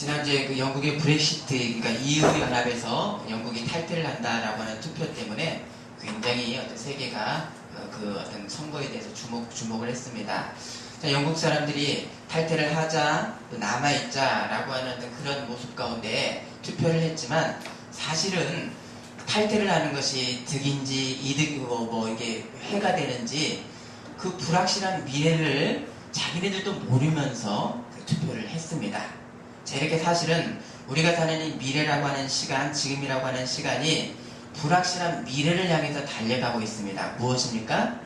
지난주에 그 영국의 브렉시트, 그러니까 EU 연합에서 영국이 탈퇴를 한다라고 하는 투표 때문에 굉장히 어떤 세계가 그 어떤 선거에 대해서 주목을 했습니다. 자, 영국 사람들이 탈퇴를 하자, 남아있자라고 하는 어떤 그런 모습 가운데 투표를 했지만 사실은 탈퇴를 하는 것이 득인지 이득이고 이게 해가 되는지 그 불확실한 미래를 자기네들도 모르면서 그 투표를 했습니다. 자, 이렇게 사실은 우리가 사는 이 미래라고 하는 시간, 지금이라고 하는 시간이 불확실한 미래를 향해서 달려가고 있습니다. 무엇입니까?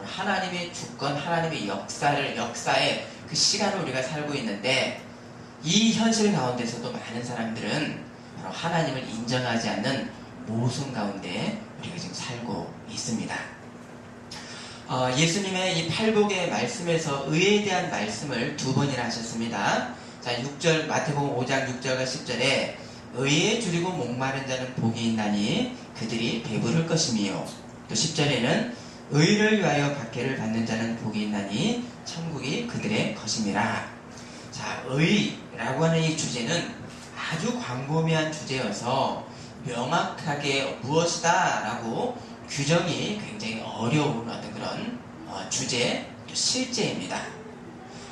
하나님의 주권, 하나님의 역사의 그 시간을 우리가 살고 있는데 이 현실 가운데서도 많은 사람들은 바로 하나님을 인정하지 않는 모순 가운데 우리가 지금 살고 있습니다. 예수님의 이 팔복의 말씀에서 의에 대한 말씀을 두 번이나 하셨습니다. 자, 6절, 마태복음 5장 6절과 10절에 의에 줄이고 목마른 자는 복이 있나니 그들이 배부를 것이며, 또 10절에는 의를 위하여 박해를 받는 자는 복이 있나니 천국이 그들의 것임이라. 자, 의라고 하는 이 주제는 아주 광범위한 주제여서 명확하게 무엇이다 라고 규정이 굉장히 어려운 어떤 그런 주제, 실제입니다.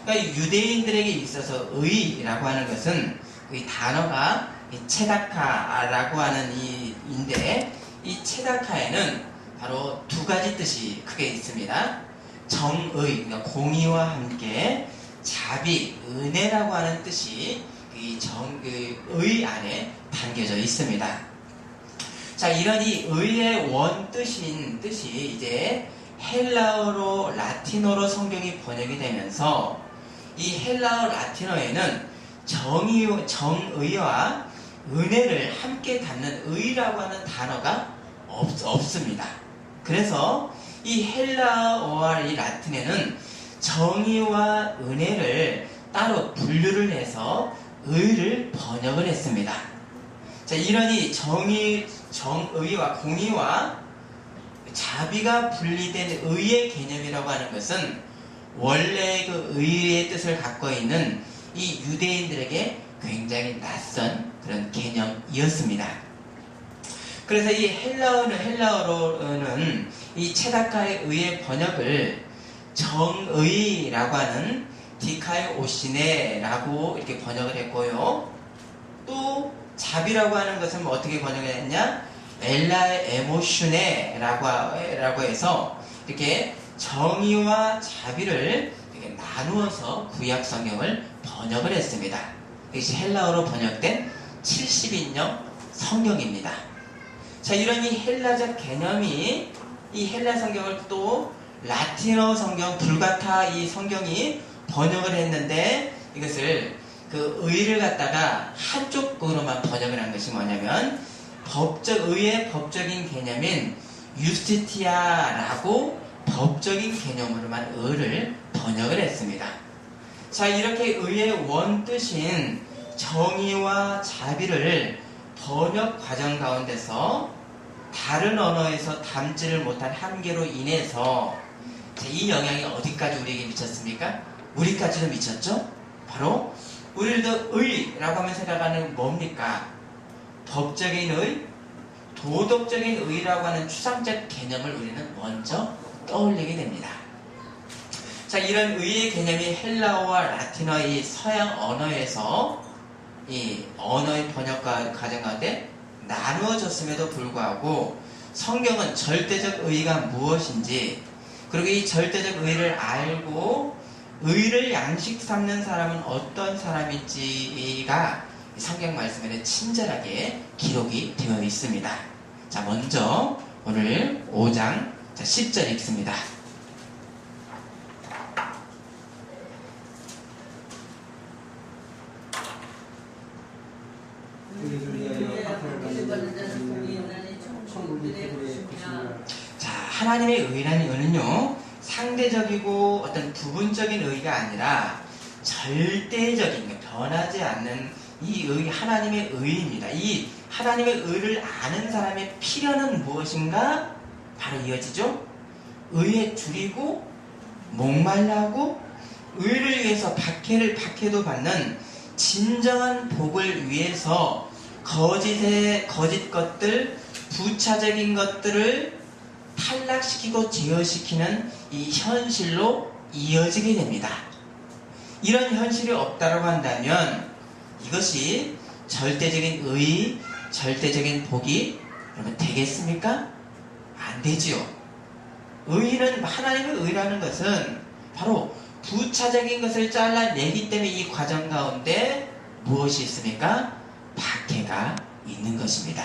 그러니까 유대인들에게 있어서 의라고 하는 것은 이 단어가 체다카라고 하는 이인데, 이 체다카에는 바로 두 가지 뜻이 크게 있습니다. 정의, 그러니까 공의와 함께 자비, 은혜라고 하는 뜻이 의 안에 담겨져 있습니다. 자, 이런 이 의의 원 뜻이 이제 헬라어로 라틴어로 성경이 번역이 되면서 이 헬라어 라틴어에는 정의와 은혜를 함께 담는 의라고 하는 단어가 없습니다. 그래서 이 헬라어와 이 라틴에는 정의와 은혜를 따로 분류를 해서 의를 번역을 했습니다. 자, 이런 이 정의와 공의와 자비가 분리된 의의 개념이라고 하는 것은 원래 그 의의 뜻을 갖고 있는 이 유대인들에게 굉장히 낯선 그런 개념이었습니다. 그래서 이 헬라어로는 이 체다카의 의의 번역을 정의라고 하는 디카이 오시네라고 이렇게 번역을 했고요. 또 자비라고 하는 것은 어떻게 번역을 했냐? 엘라의 에모슈네라고 해서 이렇게 정의와 자비를 이렇게 나누어서 구약 성경을 번역을 했습니다. 이것이 헬라어로 번역된 70인역 성경입니다. 자, 이런 이 헬라적 개념이 이 헬라 성경을 또 라틴어 성경, 불가타 이 성경이 번역을 했는데, 이것을 그 의를 갖다가 한쪽으로만 번역을 한 것이 뭐냐면 의의 법적인 개념인 유스티티아라고 법적인 개념으로만 의를 번역을 했습니다. 자, 이렇게 의의 원뜻인 정의와 자비를 번역 과정 가운데서 다른 언어에서 담지를 못한 한계로 인해서 이 영향이 어디까지 우리에게 미쳤습니까? 우리까지도 미쳤죠? 바로 우리도 의라고 하면 생각하는 뭡니까? 법적인 의, 도덕적인 의라고 하는 추상적 개념을 우리는 먼저 떠올리게 됩니다. 자, 이런 의의 개념이 헬라어와 라틴어의 서양 언어에서 이 언어의 번역 과정 가운데 나누어졌음에도 불구하고 성경은 절대적 의의가 무엇인지, 그리고 이 절대적 의의를 알고 의를 양식 삼는 사람은 어떤 사람인지가 성경 말씀에는 친절하게 기록이 되어 있습니다. 자, 먼저 오늘 5장 10절 읽습니다. 자, 하나님의 의라는 의는요, 상대적이고 어떤 부분적인 의가 아니라 절대적인, 변하지 않는 이 의, 하나님의 의입니다. 이 하나님의 의를 아는 사람의 필요는 무엇인가? 바로 이어지죠. 의에 줄이고 목말라하고 의를 위해서 박해도 받는 진정한 복을 위해서 거짓 것들, 부차적인 것들을 탈락시키고 제어시키는 이 현실로 이어지게 됩니다. 이런 현실이 없다고 한다면 이것이 절대적인 의, 절대적인 복이 여러분 되겠습니까? 안 되지요. 의는, 하나님의 의라는 것은 바로 부차적인 것을 잘라내기 때문에 이 과정 가운데 무엇이 있습니까? 박해가 있는 것입니다.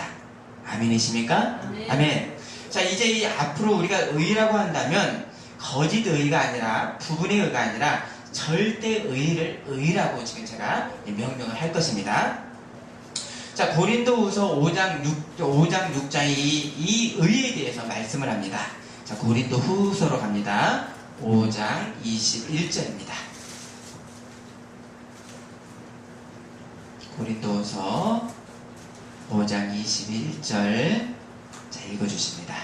아멘이십니까? 아멘. 아멘. 자, 이제 이 앞으로 우리가 의라고 한다면 거짓 의가 아니라, 부분의 의가 아니라 절대 의를 의라고 지금 제가 명명을 할 것입니다. 자, 고린도후서 5장 6장이 이 의에 대해서 말씀을 합니다. 자, 고린도후서로 갑니다. 5장 21절입니다. 고린도후서 5장 21절. 자, 읽어주십니다.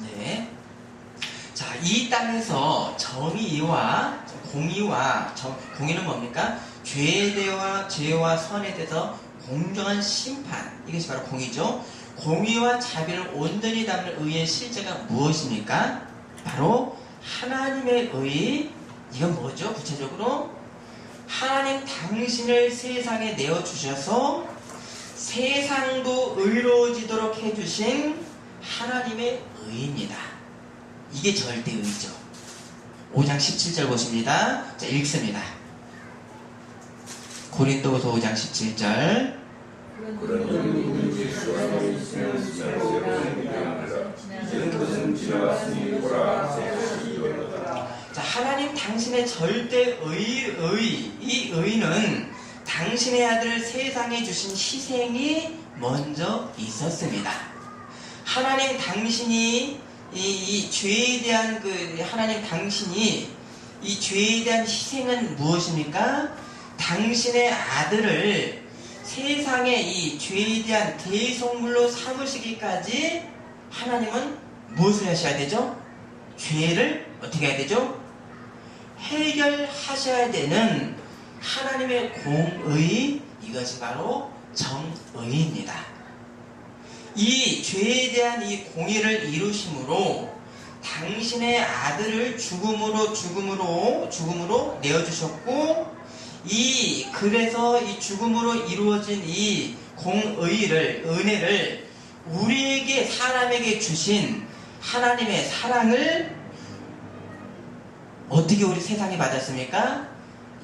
네. 자, 이 땅에서 정의와 공의와 공의는 뭡니까? 죄와 선에 대해서 공정한 심판, 이것이 바로 공의죠. 공의와 자비를 온전히 담는 의의 실제가 무엇입니까? 바로 하나님의 의. 이건 뭐죠? 구체적으로 하나님 당신을 세상에 내어주셔서 세상도 의로워지도록 해주신 하나님의 의입니다. 이게 절대의죠. 5장 17절 보십니다. 자, 읽습니다. 고린도후서 5장 17절. 자, 하나님 당신의 절대의, 이 의는 당신의 아들을 세상에 주신 희생이 먼저 있었습니다. 하나님 당신이 이 죄에 대한 하나님 당신이 이 죄에 대한 희생은 무엇입니까? 당신의 아들을 세상에 이 죄에 대한 대속물로 삼으시기까지 하나님은 무엇을 하셔야 되죠? 죄를 어떻게 해야 되죠? 해결하셔야 되는 하나님의 공의, 이것이 바로 정의입니다. 이 죄에 대한 이 공의를 이루심으로 당신의 아들을 죽음으로 내어주셨고, 그래서 이 죽음으로 이루어진 이 은혜를 우리에게, 사람에게 주신 하나님의 사랑을 어떻게 우리 세상이 받았습니까?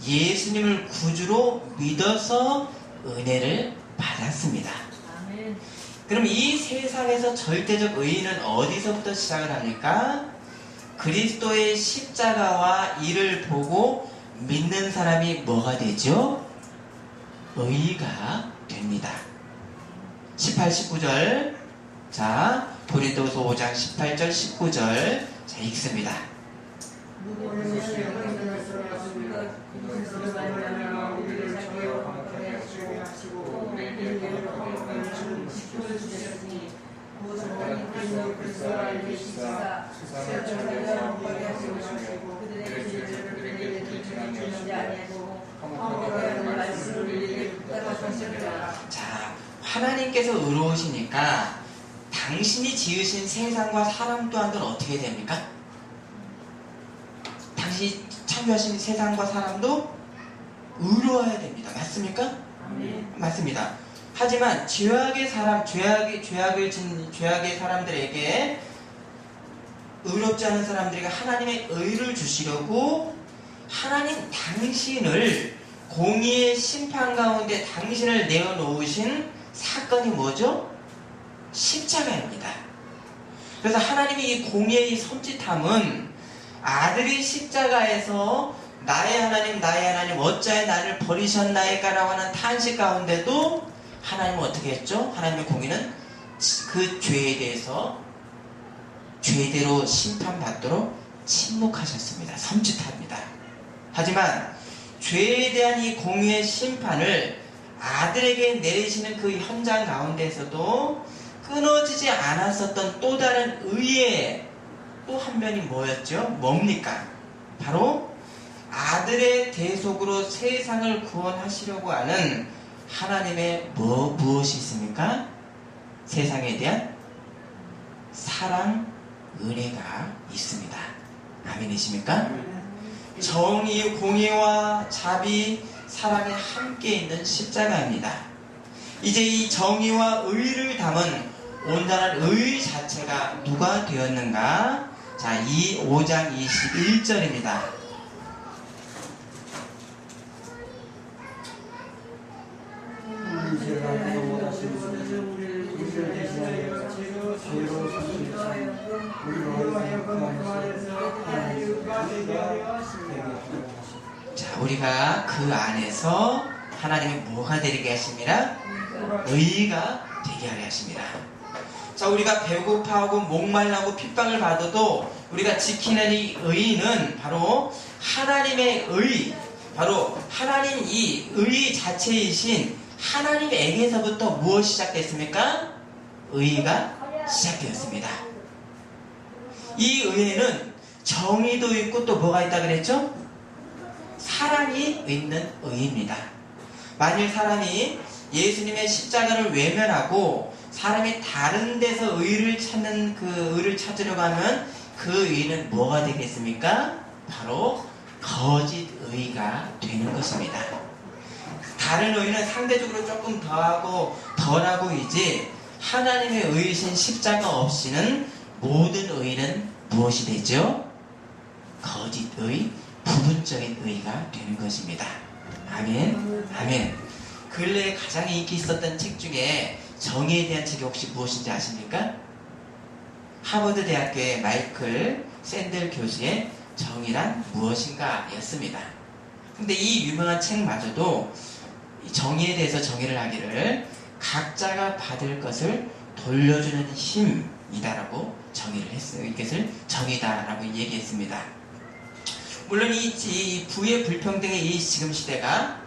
예수님을 구주로 믿어서 은혜를 받았습니다. 아멘. 그럼 이 세상에서 절대적 의의는 어디서부터 시작을 합니까? 그리스도의 십자가와 이를 보고 믿는 사람이 뭐가 되죠? 의의가 됩니다. 18, 19절. 자, 고린도서 5장 18절, 19절. 자, 읽습니다. 자, 하나님께서 의로우시니까 당신이 지으신 세상과 사람 또한들 어떻게 됩니까? 당신이 창조하신 세상과 사람도 의로워야 됩니다. 맞습니까? 맞습니다. 하지만 죄악의 사람들에게, 의롭지 않은 사람들에게 하나님의 의를 주시려고 하나님 당신을 공의의 심판 가운데 당신을 내어놓으신 사건이 뭐죠? 십자가입니다. 그래서 하나님이 이 공의의 섬찟함은 아들이 십자가에서 나의 하나님 어찌하여 나를 버리셨나이까 라고 하는 탄식 가운데도 하나님은 어떻게 했죠? 하나님의 공의는 그 죄에 대해서 죄대로 심판받도록 침묵하셨습니다. 섬찟합니다. 하지만 죄에 대한 이 공의의 심판을 아들에게 내리시는 그 현장 가운데에서도 끊어지지 않았었던 또 다른 의의 또 한 면이 뭐였죠? 뭡니까? 바로 아들의 대속으로 세상을 구원하시려고 하는 하나님의 무엇이 있습니까? 세상에 대한 사랑, 은혜가 있습니다. 아멘이십니까? 정의, 공의와 자비, 사랑이 함께 있는 십자가입니다. 이제 이 정의와 의를 담은 온전한 의 자체가 누가 되었는가? 자, 이 5장 21절입니다. 자, 우리가 그 안에서 하나님이 뭐가 되게 하십니다? 의가 되게 하려 하십니다. 자, 우리가 배고파하고 목말라고 핍박을 받아도 우리가 지키는 이 의는 바로 하나님의 의, 바로 하나님 이 의 자체이신 하나님에게서부터 무엇이 시작됐습니까? 의가 시작되었습니다. 이 의에는 정의도 있고 또 뭐가 있다 그랬죠? 사랑이 있는 의입니다. 만일 사람이 예수님의 십자가를 외면하고 사람이 다른 데서 의를 찾는 그 의를 찾으려고 하면 그 의는 뭐가 되겠습니까? 바로 거짓 의가 되는 것입니다. 다른 의는 상대적으로 조금 더하고 덜하고이지 하나님의 의이신 십자가 없이는 모든 의는 무엇이 되죠? 거짓 의, 부분적인 의가 되는 것입니다. 아멘. 아멘. 근래에 가장 인기 있었던 책 중에 정의에 대한 책이 혹시 무엇인지 아십니까? 하버드 대학교의 마이클 샌델 교수의 정의란 무엇인가 였습니다. 근데 이 유명한 책마저도 정의에 대해서 정의를 하기를 각자가 받을 것을 돌려주는 힘이다라고 정의를 했어요. 이것을 정의다라고 얘기했습니다. 물론 이 부의 불평등의 이 지금 시대가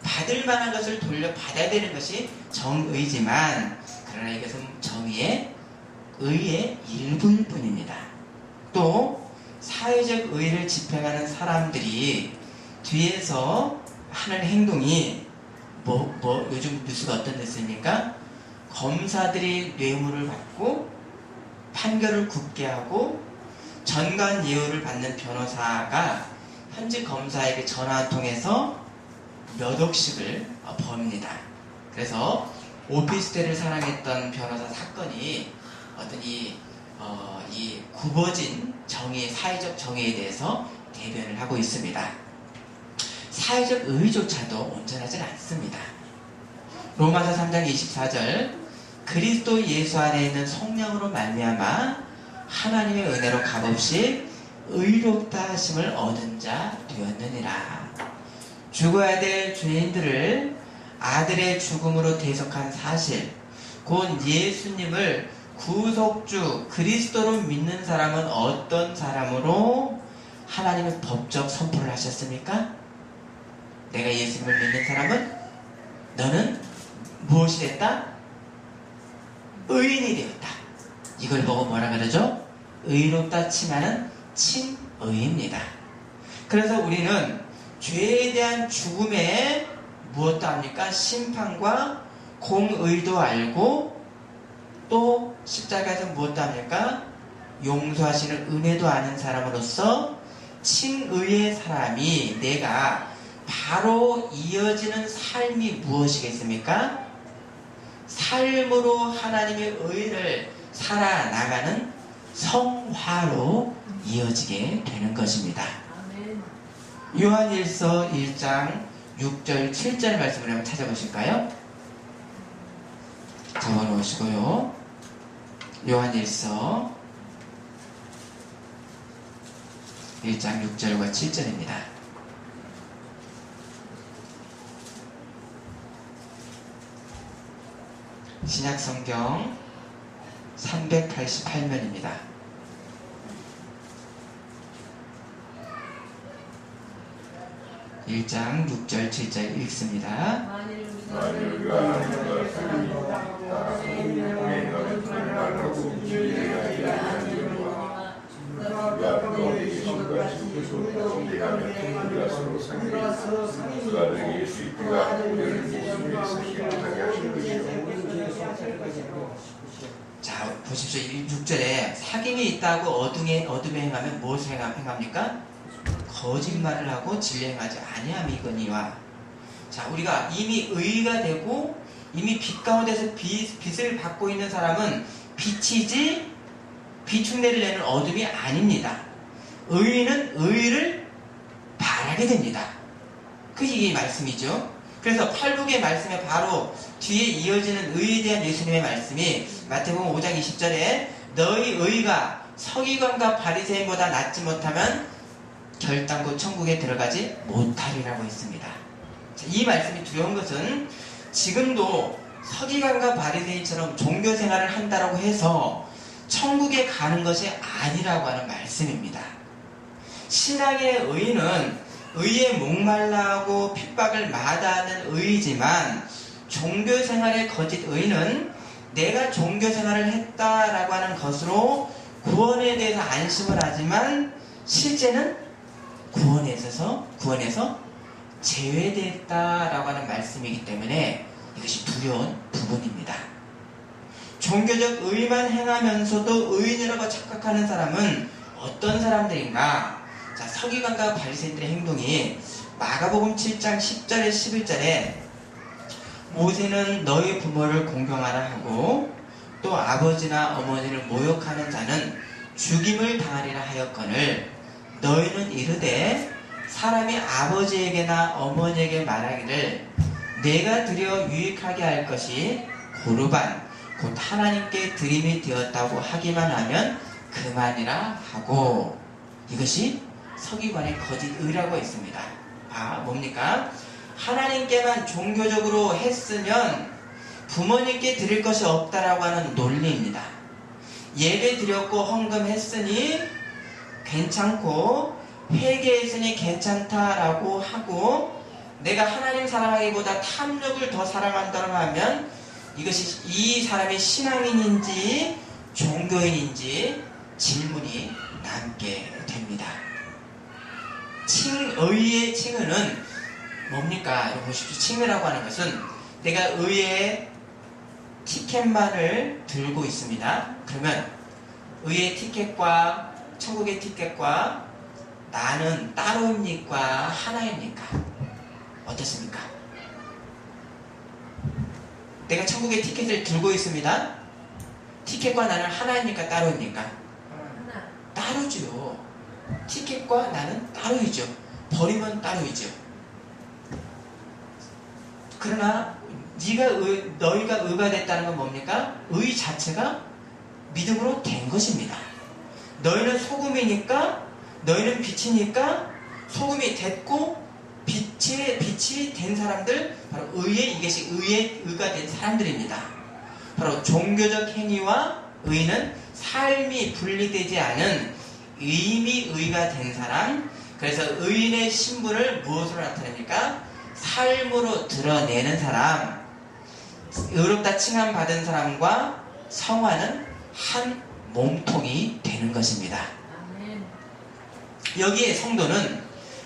받을 만한 것을 돌려받아야 되는 것이 정의지만 그러나 이것은 정의의 의의 일부일 뿐입니다. 또 사회적 의를 집행하는 사람들이 뒤에서 하는 행동이 요즘 뉴스가 어떤 뉴스입니까? 검사들이 뇌물을 받고 판결을 굽게 하고 전관 예우를 받는 변호사가 현직 검사에게 전화 한 통해서 몇 억씩을 법니다. 그래서 오피스텔을 사랑했던 변호사 사건이 어떤 이 굽어진 정의, 사회적 정의에 대해서 대변을 하고 있습니다. 사회적 의조차도 온전하진 않습니다. 로마서 3장 24절 그리스도 예수 안에 있는 성령으로 말미암아 하나님의 은혜로 값없이 의롭다 하심을 얻은 자 되었느니라. 죽어야 될 죄인들을 아들의 죽음으로 대속한 사실, 곧 예수님을 구속주 그리스도로 믿는 사람은 어떤 사람으로 하나님의 법적 선포를 하셨습니까? 내가 예수님을 믿는 사람은 너는 무엇이 됐다? 의인이 되었다. 이걸 보고 뭐라 그러죠? 의롭다 칭하는 칭의입니다. 그래서 우리는 죄에 대한 죽음에 무엇도 합니까? 심판과 공의도 알고 또 십자가에서 무엇도 합니까? 용서하시는 은혜도 아는 사람으로서 칭의의 사람이 내가 바로 이어지는 삶이 무엇이겠습니까? 삶으로 하나님의 의를 살아나가는 성화로 이어지게 되는 것입니다. 요한일서 1장 6절 7절 말씀을 한번 찾아보실까요? 적어놓으시고요. 요한일서 1장 6절과 7절입니다. 신약성경 388면입니다. 1장 6절 7절 읽습니다. 만일 우리가 하나님과 사랑하고 생명을 말하고 진리하지 않으니와 그가 가운데 계신가 지금도 존재하며 우리가 서로 상대하고 그가 너에게 예수 있기가 우리를 목숨에 있으시게 하게 하신 것이요. 자, 보십시오. 6절에 사귐이 있다고 어둠에 행하면 무엇을 행합니까? 거짓말을 하고 진리 행하지 아니함이거니와. 자, 우리가 이미 의가 되고 이미 빛 가운데서 빛을 받고 있는 사람은 빛이지 비충내를 내는 어둠이 아닙니다. 의인은 의를 바라게 됩니다. 그게 말씀이죠. 그래서 팔복의 말씀에 바로 뒤에 이어지는 의에 대한 예수님의 말씀이 마태복음 5장 20절에 너희 의가 서기관과 바리새인보다 낫지 못하면 결단코 천국에 들어가지 못하리라고 했습니다. 자, 이 말씀이 두려운 것은 지금도 서기관과 바리새인처럼 종교 생활을 한다라고 해서 천국에 가는 것이 아니라고 하는 말씀입니다. 신앙의 의는 의에 목말라하고 핍박을 마다하는 의이지만 종교생활의 거짓 의는 내가 종교생활을 했다라고 하는 것으로 구원에 대해서 안심을 하지만 실제는 구원에서 제외됐다라고 하는 말씀이기 때문에 이것이 두려운 부분입니다. 종교적 의만 행하면서도 의인이라고 착각하는 사람은 어떤 사람들인가? 자, 서기관과 바리새인들의 행동이 마가복음 7장 10절에 11절에 모세는 너희 부모를 공경하라 하고 또 아버지나 어머니를 모욕하는 자는 죽임을 당하리라 하였거늘 너희는 이르되 사람이 아버지에게나 어머니에게 말하기를 내가 드려 유익하게 할 것이 고르반 곧 하나님께 드림이 되었다고 하기만 하면 그만이라 하고 이것이 서기관의 거짓 의라고 했습니다. 뭡니까? 하나님께만 종교적으로 했으면 부모님께 드릴 것이 없다라고 하는 논리입니다. 예배 드렸고 헌금했으니 괜찮고 회개했으니 괜찮다라고 하고 내가 하나님 사랑하기보다 탐욕을 더 사랑한다고 하면 이것이 이 사람이 신앙인인지 종교인인지 질문이 남게 됩니다. 의의 칭의는 뭡니까? 여러분 보십시오. 칭의라고 하는 것은 내가 의의 티켓만을 들고 있습니다. 그러면 의의 티켓과 천국의 티켓과 나는 따로입니까? 하나입니까? 어떻습니까? 내가 천국의 티켓을 들고 있습니다. 티켓과 나는 하나입니까? 따로입니까? 하나. 따로죠. 티켓과 나는 따로이죠. 버리면 따로이죠. 그러나 너희가 의가 됐다는 건 뭡니까? 의 자체가 믿음으로 된 것입니다. 너희는 소금이니까 너희는 빛이니까 소금이 됐고 빛이 된 사람들 바로 이것이 의의 의가 된 사람들입니다. 바로 종교적 행위와 의는 삶이 분리되지 않은 이미 의가 된 사람. 그래서 의인의 신분을 무엇으로 나타냅니까? 삶으로 드러내는 사람. 의롭다 칭함 받은 사람과 성화는 한 몸통이 되는 것입니다. 여기에 성도는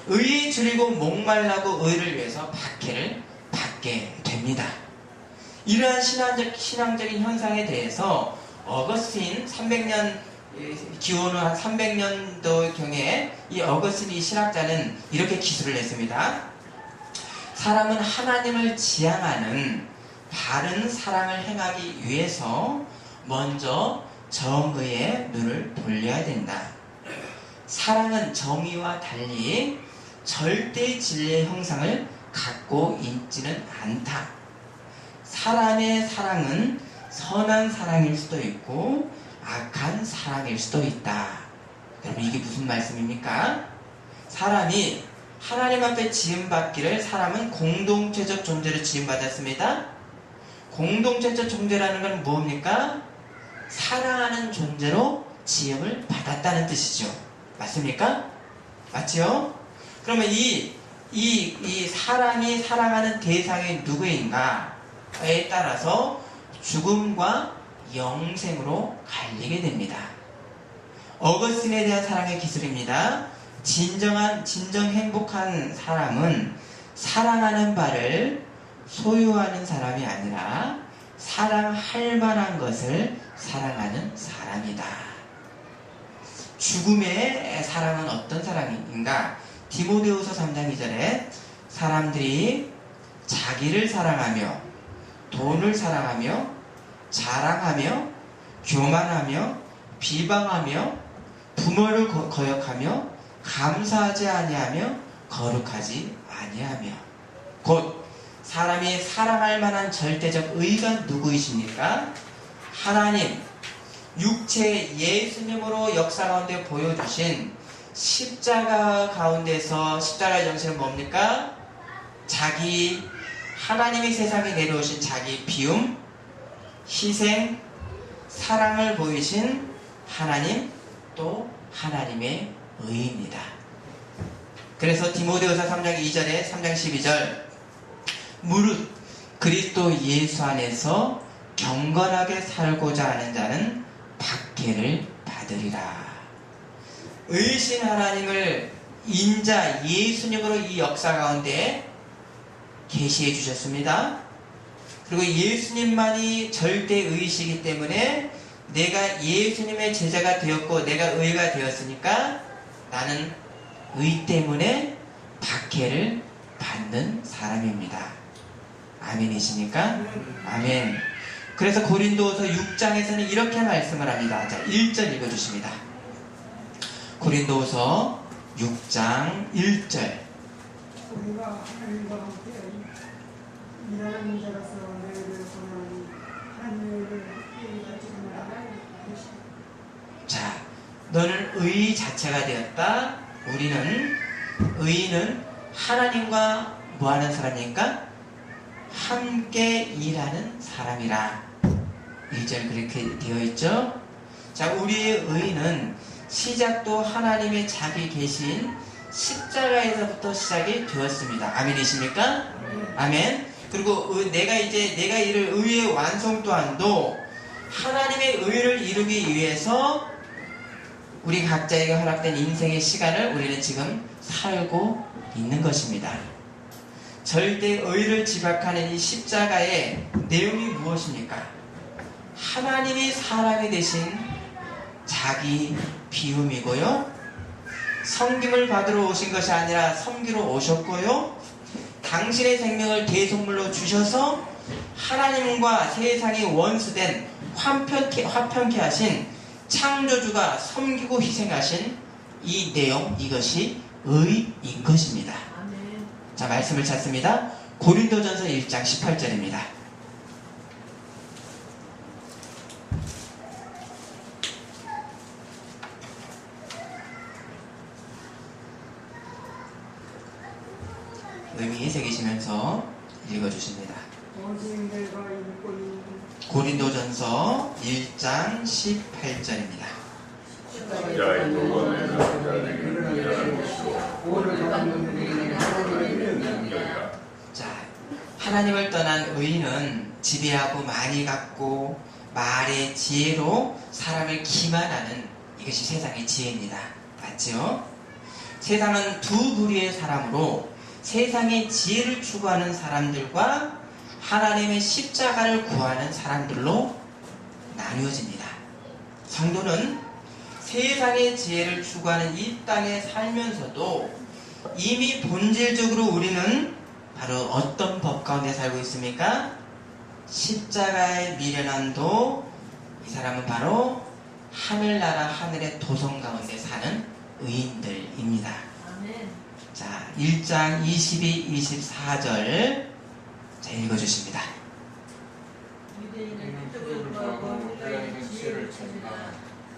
의에 줄이고 목말라고 의를 위해서 박해를 받게 됩니다. 이러한 신앙적인 현상에 대해서 어거스틴 300년 기원 후 한 300년도경에 이 어거스틴 이 신학자는 이렇게 기술을 했습니다. 사람은 하나님을 지향하는 바른 사랑을 행하기 위해서 먼저 정의에 눈을 돌려야 된다. 사랑은 정의와 달리 절대 진리의 형상을 갖고 있지는 않다. 사람의 사랑은 선한 사랑일 수도 있고 악한 사랑일 수도 있다. 여러분 이게 무슨 말씀입니까? 사람이 하나님 앞에 지음받기를 사람은 공동체적 존재로 지음받았습니다. 공동체적 존재라는 건 뭡니까? 사랑하는 존재로 지음을 받았다는 뜻이죠. 맞습니까? 맞지요? 그러면 이 이 사람이 사랑하는 대상이 누구인가에 따라서 죽음과 영생으로 갈리게 됩니다. 어거스틴에 대한 사랑의 기술입니다. 진정 행복한 사람은 사랑하는 바를 소유하는 사람이 아니라 사랑할 만한 것을 사랑하는 사람이다. 죽음의 사랑은 어떤 사랑인가? 디모데후서 3장 2절에 사람들이 자기를 사랑하며 돈을 사랑하며 자랑하며 교만하며 비방하며 부모를 거역하며 감사하지 아니하며 거룩하지 아니하며 곧 사람이 사랑할 만한 절대적 의가 누구이십니까? 하나님, 육체 예수님으로 역사 가운데 보여주신 십자가 가운데서 십자가의 정신은 뭡니까? 하나님이 세상에 내려오신 자기 비움, 희생, 사랑을 보이신 하나님, 또 하나님의 의입니다. 그래서 디모데후서 3장 2절에 3장 12절 무릇 그리스도 예수 안에서 경건하게 살고자 하는 자는 박해를 받으리라. 의신 하나님을 인자 예수님으로 이 역사 가운데 계시해 주셨습니다. 그리고 예수님만이 절대 의시기 때문에 내가 예수님의 제자가 되었고 내가 의가 되었으니까 나는 의 때문에 박해를 받는 사람입니다. 아멘이십니까? 아멘. 그래서 고린도후서 6장에서는 이렇게 말씀을 합니다. 자, 1절 읽어주십니다. 고린도후서 6장 1절. 우리가 하나님과 함께 일하는 자로서 너희를 보내니 하나님을 깨닫지 말아라. 자, 너는 의 자체가 되었다. 우리는 의인은 하나님과 뭐하는 사람입니까? 함께 일하는 사람이라. 1절 그렇게 되어 있죠. 자, 우리의 의인은 시작도 하나님의 자기 계신 십자가에서부터 시작이 되었습니다. 아멘이십니까? 아멘. 그리고 내가 이룰 의의 완성 또한도 하나님의 의를 이루기 위해서 우리 각자에게 허락된 인생의 시간을 우리는 지금 살고 있는 것입니다. 절대 의를 지박하는 이 십자가의 내용이 무엇입니까? 하나님이 사람이 되신 자기 비움이고요. 섬김을 받으러 오신 것이 아니라 섬기러 오셨고요. 당신의 생명을 대속물로 주셔서 하나님과 세상이 원수된 화평케 하신 창조주가 섬기고 희생하신 이 내용, 이것이 의인 것입니다. 아멘. 자, 말씀을 찾습니다. 고린도전서 1장 18절입니다. 의미에 새기시면서 읽어주십니다. 고린도전서 1장 18절입니다. 자, 하나님을 떠난 의인은 지배하고 많이 갖고 말의 지혜로 사람을 기만하는 이것이 세상의 지혜입니다. 맞죠? 세상은 두 부류의 사람으로 세상의 지혜를 추구하는 사람들과 하나님의 십자가를 구하는 사람들로 나뉘어집니다. 성도는 세상의 지혜를 추구하는 이 땅에 살면서도 이미 본질적으로 우리는 바로 어떤 법 가운데 살고 있습니까? 십자가의 미련한도 이 사람은 바로 하늘나라 하늘의 도성 가운데 사는 의인들입니다. 아멘. 자, 1장 22, 24절 자, 읽어주십니다. 유대인은 뜻을 구하고 목자의 지혜를 찾으라.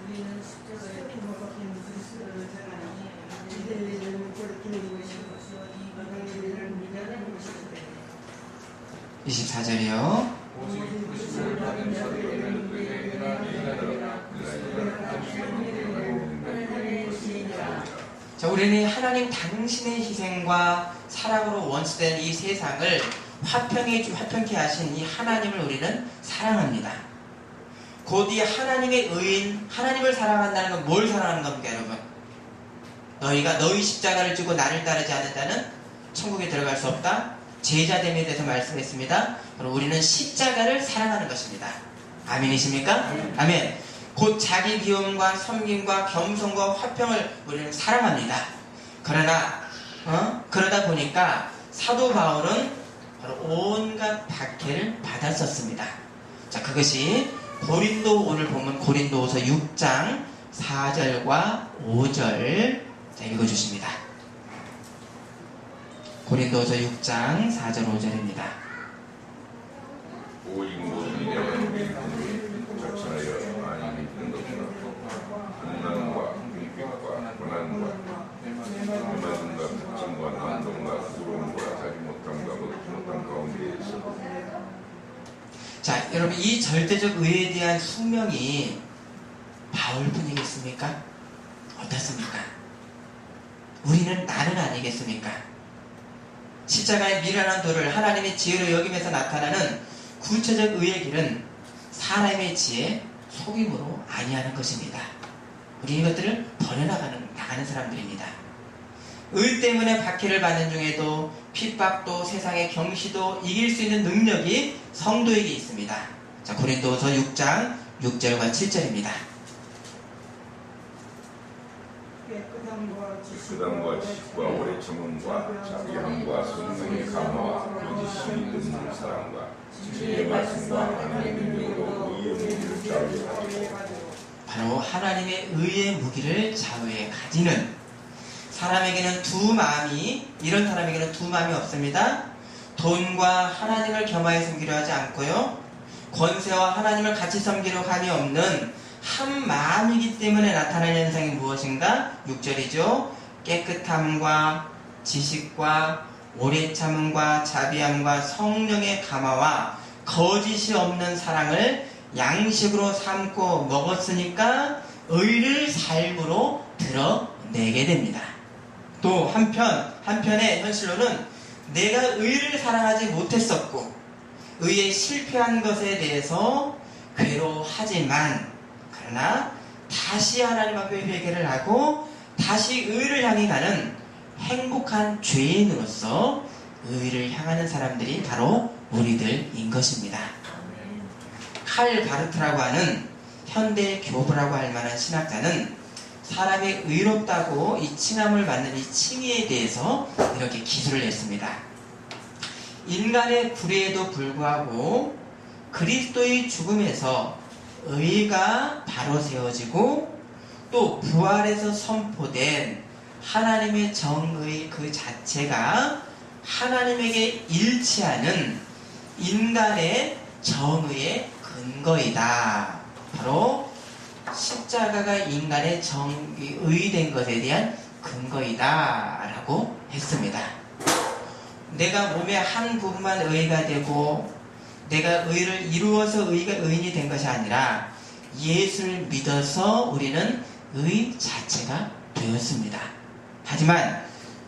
우리는 십자가의 피가 박힌 그리스도를 전하니 유대인은 거리끼는 것이 없어 이 바다를 미련한 것이 되네. 24절이요. 오직 그리스도를 받은 자들에게는 의인이라 그리스도를 받으시는 하나님의 것이니라. 자, 우리는 하나님 당신의 희생과 사랑으로 원수된 이 세상을 화평케 하신 이 하나님을 우리는 사랑합니다. 곧 이 하나님의 의인, 하나님을 사랑한다는 건 뭘 사랑하는 겁니까, 여러분? 너희가 너희 십자가를 지고 나를 따르지 않는 자는 천국에 들어갈 수 없다. 제자됨에 대해서 말씀했습니다. 그럼 우리는 십자가를 사랑하는 것입니다. 아멘이십니까? 아멘. 곧 자기 비움과 섬김과 겸손과 화평을 우리는 사랑합니다. 그러다 보니까 사도 바울은 바로 온갖 박해를 받았었습니다. 자, 그것이 오늘 보면 고린도후서 6장 4절과 5절 읽어주십니다. 고린도후서 6장 4절 5절입니다. 오직 모든 일에 자천하여 많이 믿는 것이나 분난과 궁핍과 고난과 해맞음과 특징과 난동과 부러움과 자기 못함과 먹지 못함 가운데에서. 자, 여러분, 이 절대적 의에 대한 숙명이 바울뿐이겠습니까? 어떻습니까? 나는 아니겠습니까? 십자가의 미련한 도를 하나님의 지혜로 여김에서 나타나는 구체적 의의 길은 사람의 지혜, 속임으로 아니하는 것입니다. 우리 이것들을 버려나가는 사람들입니다. 의 때문에 박해를 받는 중에도 핍박도 세상의 경시도 이길 수 있는 능력이 성도에게 있습니다. 자, 고린도서 6장 6절과 7절입니다. 깨끗함과 지식과 오래 참음과 자비함과 성령의 감화와 거짓이 없는 사랑과 진리의 말씀과 하나님의 능력으로 의의 무기를 좌우에 가지고. 바로 하나님의 의의 무기를 좌우에 가지는 사람에게는 이런 사람에게는 두 마음이 없습니다. 돈과 하나님을 겸하여 섬기려 하지 않고요, 권세와 하나님을 같이 섬기려 함이 없는 한 마음이기 때문에 나타나는 현상이 무엇인가? 6절이죠. 깨끗함과 지식과 오래 참음과 자비함과 성령의 감화와 거짓이 없는 사랑을 양식으로 삼고 먹었으니까 의를 삶으로 드러내게 됩니다. 또 한편의 현실로는 내가 의를 사랑하지 못했었고 의에 실패한 것에 대해서 괴로워하지만, 그러나 다시 하나님 앞에 회개를 하고 다시 의를 향해 가는 행복한 죄인으로서 의를 향하는 사람들이 바로 우리들인 것입니다. 칼 바르트라고 하는 현대 교부라고 할 만한 신학자는 사람이 의롭다고 이 칭함을 받는 이 칭의에 대해서 이렇게 기술을 냈습니다. 인간의 불의에도 불구하고 그리스도의 죽음에서 의가 바로 세워지고 또 부활에서 선포된 하나님의 정의 그 자체가 하나님에게 일치하는 인간의 정의의 근거이다. 바로 십자가가 인간의 의된 것에 대한 근거이다 라고 했습니다. 내가 몸의 한 부분만 의가 되고 내가 의를 이루어서 의인이 된 것이 아니라 예수를 믿어서 우리는 의 자체가 되었습니다. 하지만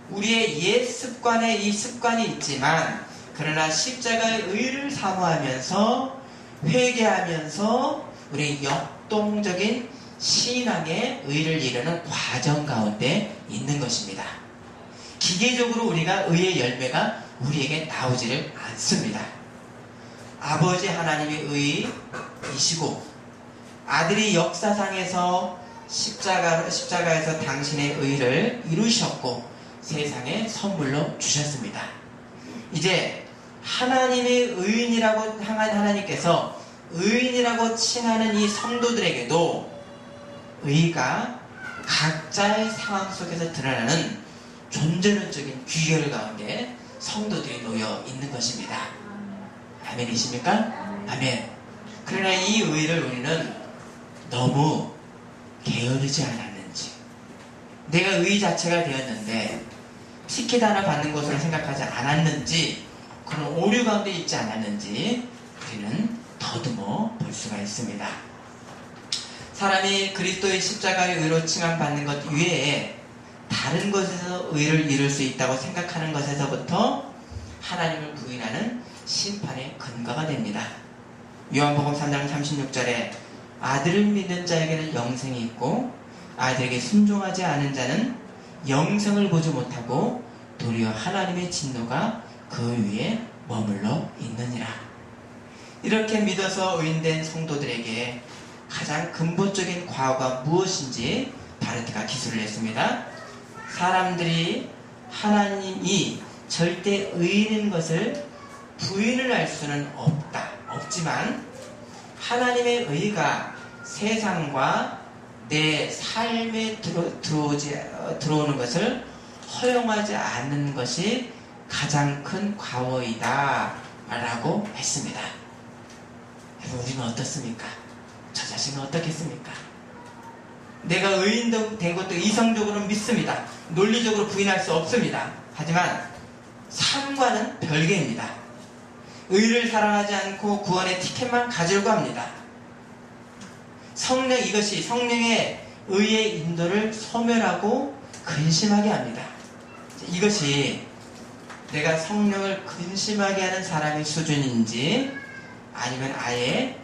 우리의 옛 습관에 이 습관이 있지만, 그러나 십자가의 의를 사모하면서 회개하면서 우리 역동적인 신앙의 의를 이루는 과정 가운데 있는 것입니다. 기계적으로 우리가 의의 열매가 우리에게 나오지를 않습니다. 아버지 하나님의 의이시고 아들이 역사상에서 십자가에서 당신의 의를 이루셨고 세상에 선물로 주셨습니다. 이제 하나님의 의인이라고 향한 하나님께서 의인이라고 칭하는 이 성도들에게도 의가 각자의 상황 속에서 드러나는 존재론적인 귀결 가운데 성도들이 놓여 있는 것입니다. 아멘이십니까? 아멘. 그러나 이 의를 우리는 너무 게으르지 않았는지, 내가 의 자체가 되었는데 티켓 하나 받는 것으로 생각하지 않았는지, 그런 오류 가운데 있지 않았는지 우리는 더듬어 볼 수가 있습니다. 사람이 그리스도의 십자가의 의로 칭함 받는 것 외에 다른 것에서 의를 이룰 수 있다고 생각하는 것에서부터 하나님을 부인하는 심판의 근거가 됩니다. 요한복음 3장 36절에 아들을 믿는 자에게는 영생이 있고 아들에게 순종하지 않은 자는 영생을 보지 못하고 도리어 하나님의 진노가 그 위에 머물러 있느니라. 이렇게 믿어서 의인된 성도들에게 가장 근본적인 과오가 무엇인지 바르트가 기술을 했습니다. 사람들이 하나님이 절대 의인인 것을 부인을 할 수는 없지만 하나님의 의가 세상과 내 삶에 들어오는 것을 허용하지 않는 것이 가장 큰 과오이다 라고 했습니다. 여러분, 우리는 어떻습니까? 저 자신은 어떻겠습니까? 내가 의인 된 것도 이성적으로 믿습니다. 논리적으로 부인할 수 없습니다. 하지만 삶과는 별개입니다. 의를 사랑하지 않고 구원의 티켓만 가지려고 합니다. 이것이 성령의 의의 인도를 소멸하고 근심하게 합니다. 이것이 내가 성령을 근심하게 하는 사람의 수준인지 아니면 아예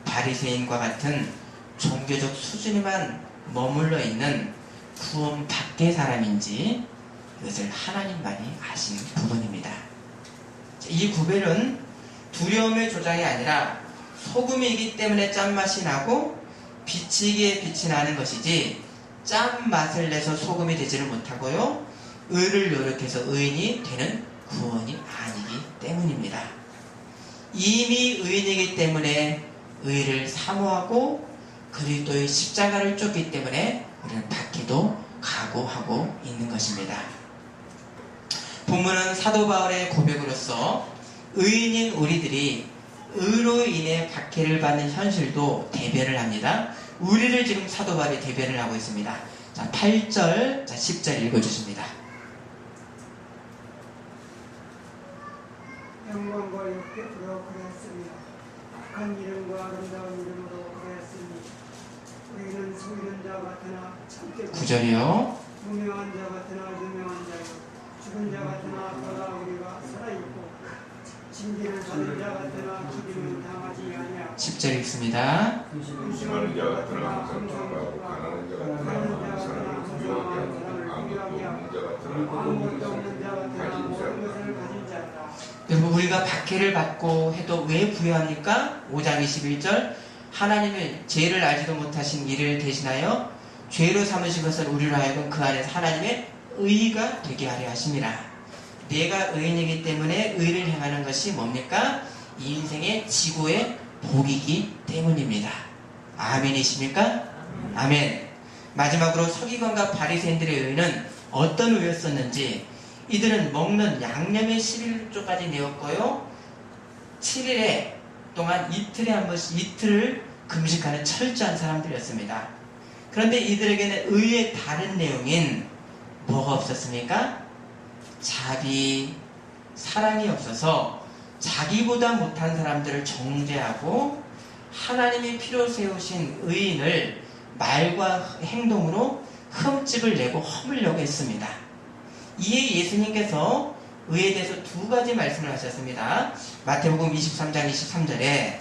바리새인과 같은 종교적 수준에만 머물러 있는 구원 밖의 사람인지 이것을 하나님만이 아시는 부분입니다. 이 구별은 두려움의 조장이 아니라 소금이기 때문에 짠맛이 나고 비치기에 빛이 나는 것이지 짠맛을 내서 소금이 되지를 못하고요. 의를 노력해서 의인이 되는 구원이 아니기 때문입니다. 이미 의인이기 때문에 의를 사모하고 그리스도의 십자가를 쫓기 때문에 우리는 받기도 각오하고 있는 것입니다. 본문은 사도 바울의 고백으로서 의인인 우리들이 의로 인해 박해를 받는 현실도 대변을 합니다. 우리를 지금 사도 바울이 대변을 하고 있습니다. 자, 8절, 10절 읽어주십니다. 영광과 욕되로 그랬으며 악한 이름과 아름다운 이름으로 그랬으니 우리는 속이는 자 같으나 참게 9절이요. 유명한 자 같으나 유명한 자요 죽은 자 같으나 그러나 우리가 살아있고 징계를 받는 자 같으나 죽임을 당하지 아니하고 10절 읽습니다. 근심하는 자 같으나 항상 충고하고 가난한 자 같으나 항상 부유하게 하고 아무것도 없는 자 같으나 아무것도 없는 자 같으나 모든 것을 가진 자라. 여러분, 우리가 박해를 받고 해도 왜 부유합니까? 5장 21절 하나님은 죄를 알지도 못하신 이를 대신하여 죄로 삼으신 것을 우리로 하여금 그 안에서 하나님의 의가 되게 하려 하심이라. 내가 의인이기 때문에 의를 행하는 것이 뭡니까? 이 인생의 지고의 복이기 때문입니다. 아멘이십니까? 아멘. 마지막으로 서기관과 바리새인들의 의는 어떤 의였었는지, 이들은 먹는 양념의 11조까지 내었고요, 7일에 동안 이틀에 한 번씩 이틀을 금식하는 철저한 사람들이었습니다. 그런데 이들에게는 의의 다른 내용인 뭐가 없었습니까? 자비, 사랑이 없어서 자기보다 못한 사람들을 정죄하고 하나님이 필요 세우신 의인을 말과 행동으로 흠집을 내고 허물려고 했습니다. 이에 예수님께서 의에 대해서 두 가지 말씀을 하셨습니다. 마태복음 23장 23절에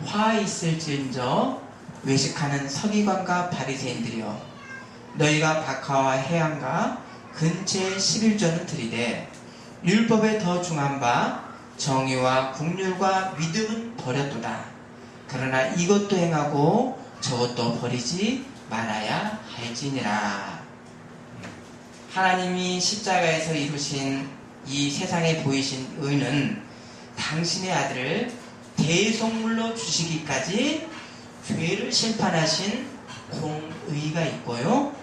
화 있을지언정 외식하는 서기관과 바리새인들이여, 너희가 박하와 해양과 근처에 11조는 드리되 율법에 더 중한 바 정의와 국률과 믿음은 버렸도다. 그러나 이것도 행하고 저것도 버리지 말아야 할지니라. 하나님이 십자가에서 이루신 이 세상에 보이신 의는 당신의 아들을 대속물로 주시기까지 죄를 심판하신 공의가 있고요,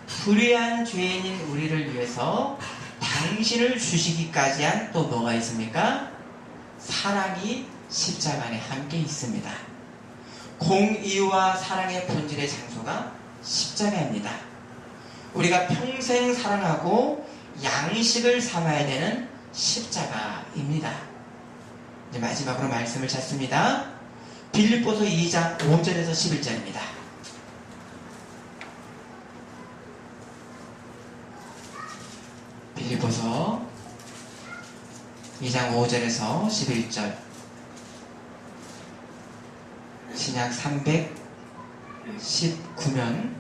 불의한 죄인인 우리를 위해서 당신을 주시기까지 한 또 뭐가 있습니까? 사랑이 십자가 안에 함께 있습니다. 공의와 사랑의 본질의 장소가 십자가입니다. 우리가 평생 사랑하고 양식을 삼아야 되는 십자가입니다. 이제 마지막으로 말씀을 찾습니다. 빌립보서 2장 5절에서 11절입니다. 빌립보서 2장 5절에서 11절, 신약 319면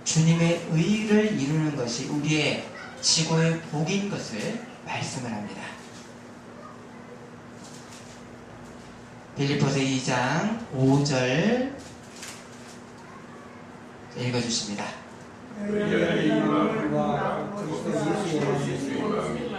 주님의 의를 이루는 것이 우리의 지고의 복인 것을 말씀을 합니다. 빌립보서 2장 5절 읽어주십니다. 너희의 마음과 그리스도 예수의 마음이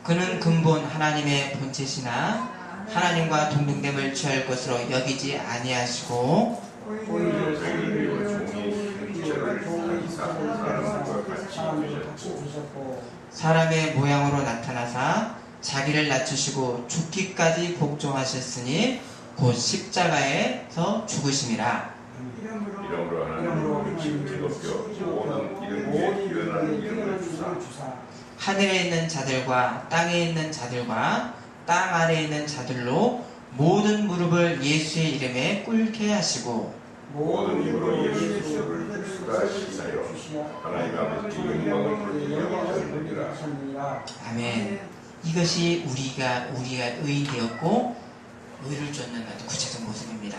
그는 근본 하나님의 본체시나 하나님과 동등됨을 취할 것으로 여기지 아니하시고 오히려 종의 형체를 가지사 사람과 같이 되셨고 사람의 모양으로 나타나사 자기를 낮추시고 죽기까지 복종하셨으니 곧 십자가에서 죽으심이라. 이름으로 하나님을 지극히 모든 이름 위에 뛰어난 이름을 주사 하늘에 있는 자들과 땅에 있는 자들과 땅 아래에 있는 자들로 모든 무릎을 예수의 이름에 꿇게 하시고 모든 입으로 예수 그리스도를 수가하시나요 하나님 아버지 영광을 돌리느니라. 아멘. 이것이 우리가 의인 되었고 의를 쫓는 구체적 모습입니다.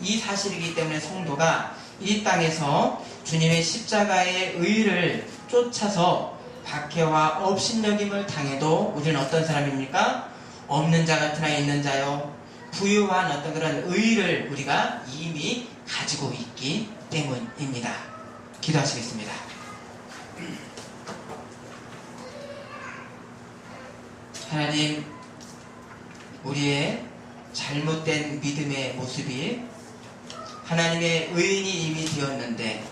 이 사실이기 때문에 성도가 이 땅에서 주님의 십자가의 의를 쫓아서 박해와 업신여김을 당해도 우리는 어떤 사람입니까? 없는 자 같으나 있는 자요, 부유한 어떤 그런 의를 우리가 이미 가지고 있기 때문입니다. 기도하시겠습니다. 하나님, 우리의 잘못된 믿음의 모습이 하나님의 의인이 이미 되었는데